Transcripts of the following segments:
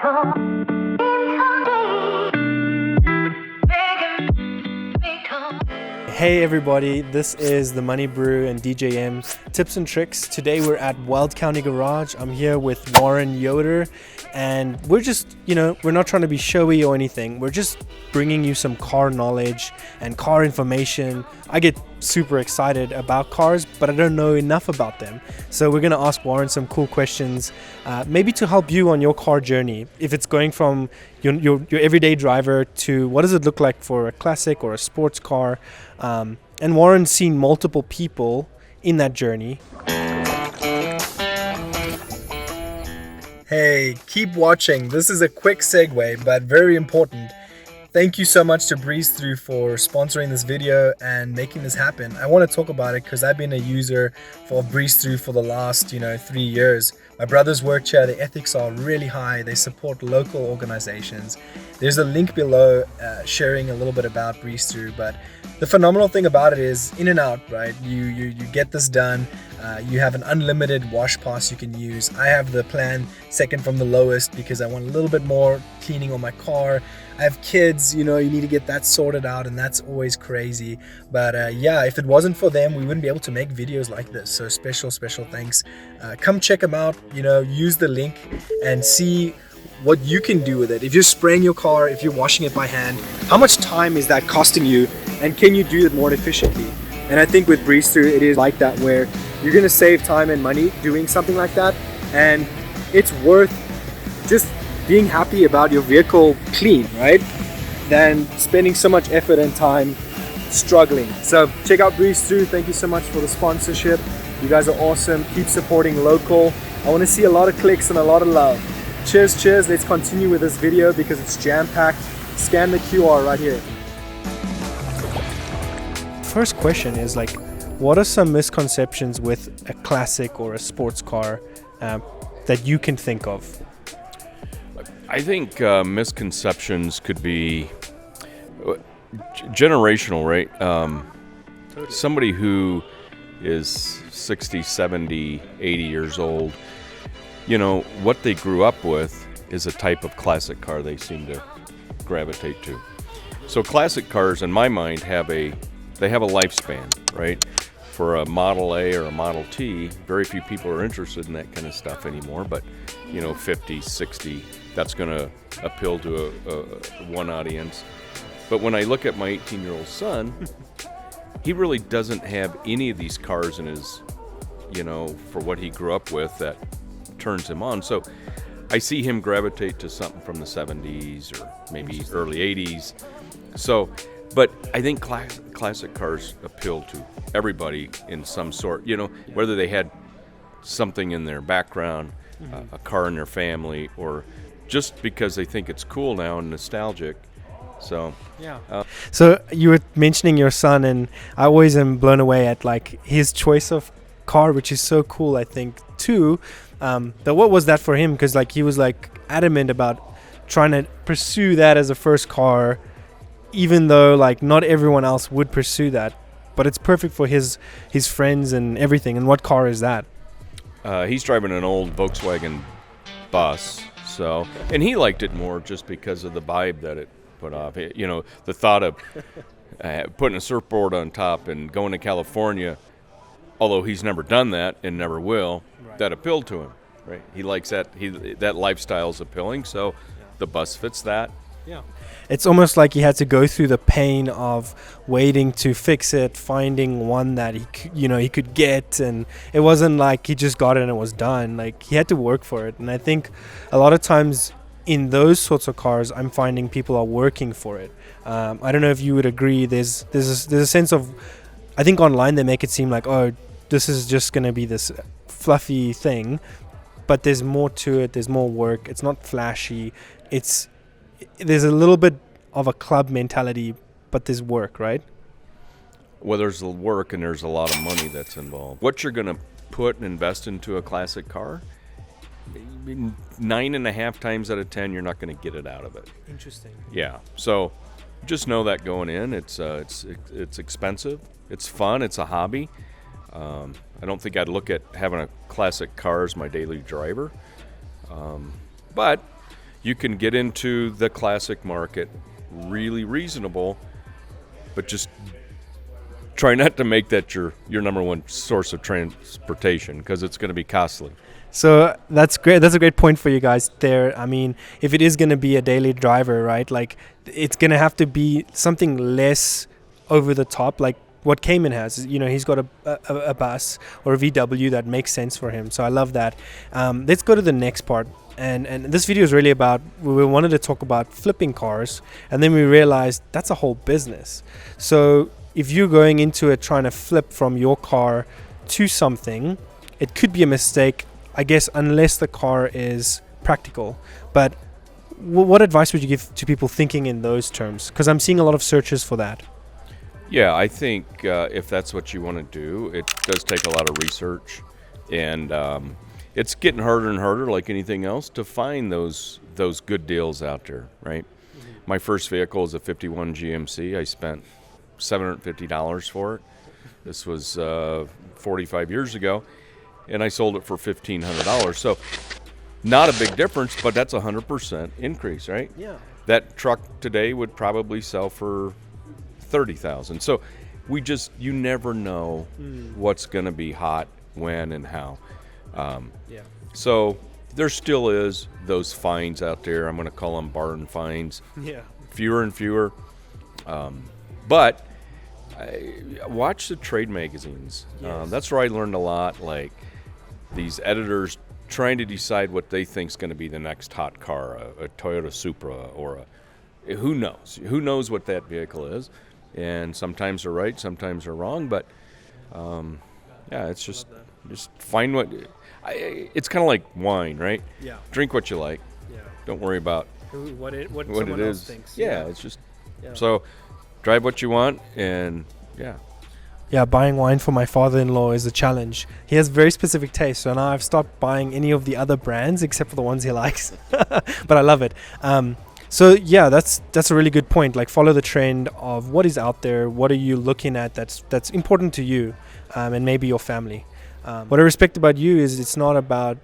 Hey everybody, this is the MoneyBru and DJM tips and tricks. Today we're at Weld County Garage. I'm here with Warren Yoder, and we're just, we're not trying to be showy or anything. We're just bringing you some car knowledge and car information. I get super excited about cars, but I don't know enough about them. So we're gonna ask Warren some cool questions, maybe to help you on your car journey. If it's going from your everyday driver to what does it look like for a classic or a sports car. And Warren's seen multiple people in that journey. Hey, keep watching. This is a quick segue, but very important. Thank you so much to Thru for sponsoring this video and making this happen. I want to talk about it because I've been a user for Thru for the last, 3 years. My brothers work here. The ethics are really high. They support local organizations. There's a link below sharing a little bit about Thru, but the phenomenal thing about it is in and out, right? You get this done. You have an unlimited wash pass you can use. I have the plan second from the lowest because I want a little bit more cleaning on my car. I have kids, you need to get that sorted out, and that's always crazy. But yeah, if it wasn't for them, we wouldn't be able to make videos like this. So special thanks. Come check them out, use the link and see what you can do with it. If you're spraying your car, if you're washing it by hand, how much time is that costing you, and can you do it more efficiently? And I think with Thru, it is like that, where you're gonna save time and money doing something like that, and it's worth just being happy about your vehicle clean, right? Than spending so much effort and time struggling. So check out Thru. Thank you so much for the sponsorship. You guys are awesome. Keep supporting local. I want to see a lot of clicks and a lot of love. Cheers. Let's continue with this video because it's jam-packed. Scan the QR right here. First question is what are some misconceptions with a classic or a sports car that you can think of? I think misconceptions could be generational, right? Somebody who is 60, 70, 80 years old, what they grew up with is a type of classic car they seem to gravitate to. So classic cars, in my mind, have a lifespan, right? For a Model A or a Model T, very few people are interested in that kind of stuff anymore, but 50, 60, that's going to appeal to one audience. But when I look at my 18-year-old son, he really doesn't have any of these cars in his, for what he grew up with that turns him on. So I see him gravitate to something from the 70s or maybe early 80s. So, but I think classic cars appeal to everybody in some sort, whether they had something in their background, a car in their family, or just because they think it's cool now and nostalgic. So yeah. So you were mentioning your son, and I always am blown away at his choice of car, which is so cool. I think too. But what was that for him? Because he was adamant about trying to pursue that as a first car, even though not everyone else would pursue that. But it's perfect for his friends and everything. And what car is that? He's driving an old Volkswagen bus. So, and he liked it more just because of the vibe that it put off. The thought of putting a surfboard on top and going to California, although he's never done that and never will, right. That appealed to him. Right? He likes that. That lifestyle's appealing. So, the bus fits that. Yeah. It's almost like he had to go through the pain of waiting to fix it, finding one that he could get, and it wasn't like he just got it and it was done. He had to work for it. And I think a lot of times in those sorts of cars, I'm finding people are working for it. I don't know if you would agree. There's a sense of, I think online they make it seem like, oh, this is just going to be this fluffy thing, but there's more to it. There's more work. It's not flashy. There's a little bit of a club mentality, but there's work, right? Well, there's the work and there's a lot of money that's involved. What you're going to put and invest into a classic car, 9.5 times out of 10, you're not going to get it out of it. Interesting. Yeah. So just know that going in, it's expensive. It's fun. It's a hobby. I don't think I'd look at having a classic car as my daily driver. But you can get into the classic market really reasonable, but just try not to make that your number one source of transportation, because it's going to be costly. So that's great. That's a great point for you guys there. I mean, if it is going to be a daily driver, right, like it's going to have to be something less over the top, like what Cayman has. You know, he's got a bus or a VW that makes sense for him. So I love that. Let's go to the next part. And this video is really about, we wanted to talk about flipping cars, and then we realized that's a whole business. So if you're going into it trying to flip from your car to something, it could be a mistake, I guess, unless the car is practical. But what advice would you give to people thinking in those terms? Because I'm seeing a lot of searches for that. Yeah, I think if that's what you want to do, it does take a lot of research, and it's getting harder and harder, like anything else, to find those good deals out there, right? Mm-hmm. My first vehicle is a 51 GMC. I spent $750 for it. This was 45 years ago, and I sold it for $1,500. So not a big difference, but that's a 100% increase, right? Yeah. That truck today would probably sell for $30,000. So you never know what's going to be hot, when, and how. So there still is those finds out there. I'm going to call them barn finds. Yeah. Fewer and fewer. But watch the trade magazines. Yes. That's where I learned a lot. Like these editors trying to decide what they think is going to be the next hot car, a Toyota Supra, or who knows? Who knows what that vehicle is? And sometimes they're right, sometimes they're wrong. But it's just find what. It's kind of like wine, right? Yeah. Drink what you like. Yeah. Don't worry about what it someone is. else thinks. Yeah, it's just so drive what you want, and Yeah, buying wine for my father-in-law is a challenge. He has very specific taste, so now I've stopped buying any of the other brands except for the ones he likes. But I love it. So yeah, that's a really good point. Like, follow the trend of what is out there. What are you looking at that's important to you, and maybe your family. What I respect about you is it's not about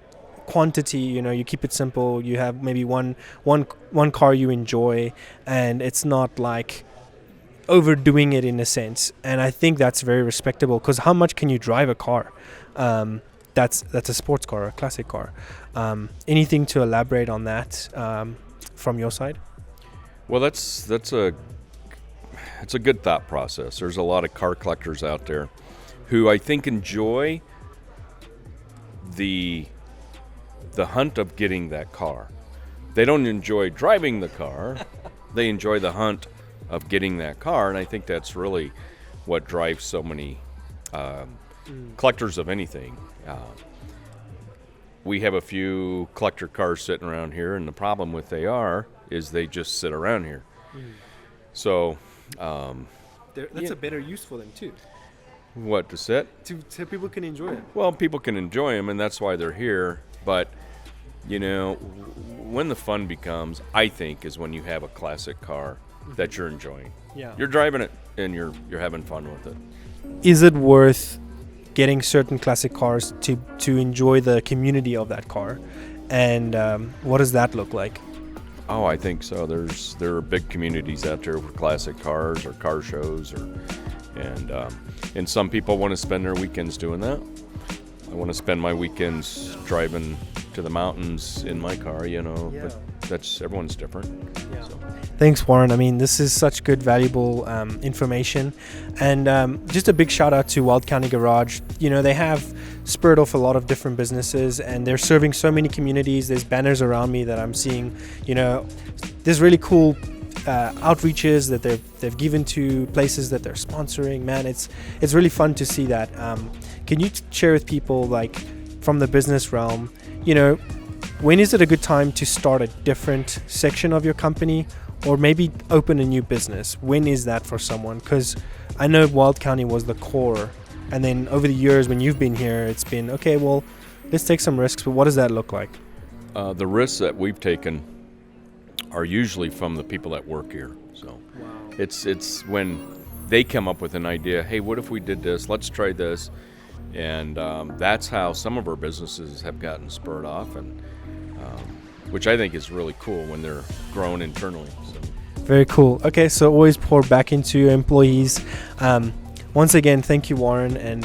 quantity. You know, you keep it simple. You have maybe one car you enjoy, and it's not like overdoing it in a sense. And I think that's very respectable, because how much can you drive a car? That's a sports car, a classic car. Anything to elaborate on that from your side? Well, it's a good thought process. There's a lot of car collectors out there who I think enjoy the hunt of getting that car. They don't enjoy driving the car. They enjoy the hunt of getting that car, and I think that's really what drives so many collectors of anything. We have a few collector cars sitting around here, and the problem with is they just sit around here. So that's a better use for them too. What, to sit? So people can enjoy it. Well, people can enjoy them, and that's why they're here. But you know, when the fun becomes, I think, is when you have a classic car that you're enjoying. Yeah. You're driving it and you're having fun with it. Is it worth getting certain classic cars to enjoy the community of that car? And what does that look like? Oh, I think so. There are big communities out there for classic cars or car shows, and some people want to spend their weekends doing that. I want to spend my weekends driving to the mountains in my car, but everyone's different. Yeah. So. Thanks, Warren. I mean, this is such good, valuable information. And just a big shout out to Weld County Garage. You know, they have spurred off a lot of different businesses, and they're serving so many communities. There's banners around me that I'm seeing. You know, there's really cool outreaches that they've given to places that they're sponsoring. Man, it's really fun to see that. Can you share with people, like, from the business realm, you know, when is it a good time to start a different section of your company, or maybe open a new business? When is that for someone? Because I know Weld County was the core, and then over the years when you've been here, it's been, okay, well, let's take some risks. But what does that look like? The risks that we've taken are usually from the people that work here. So wow. It's when they come up with an idea, hey, what if we did this? Let's try this. And that's how some of our businesses have gotten spurred off. And which I think is really cool when they're grown internally. So. Very cool. Okay, so always pour back into your employees. Once again, thank you, Warren, and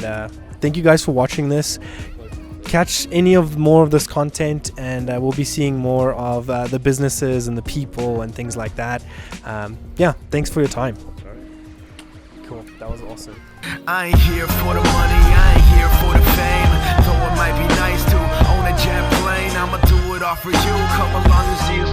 thank you guys for watching this. Catch any of more of this content, and we'll be seeing more of the businesses and the people and things like that. Yeah, thanks for your time. Cool, that was awesome. I ain't here for the money, I ain't here for the fame. Though it might be nice to own a jet plane, I'ma do it all for you. Come along and see us.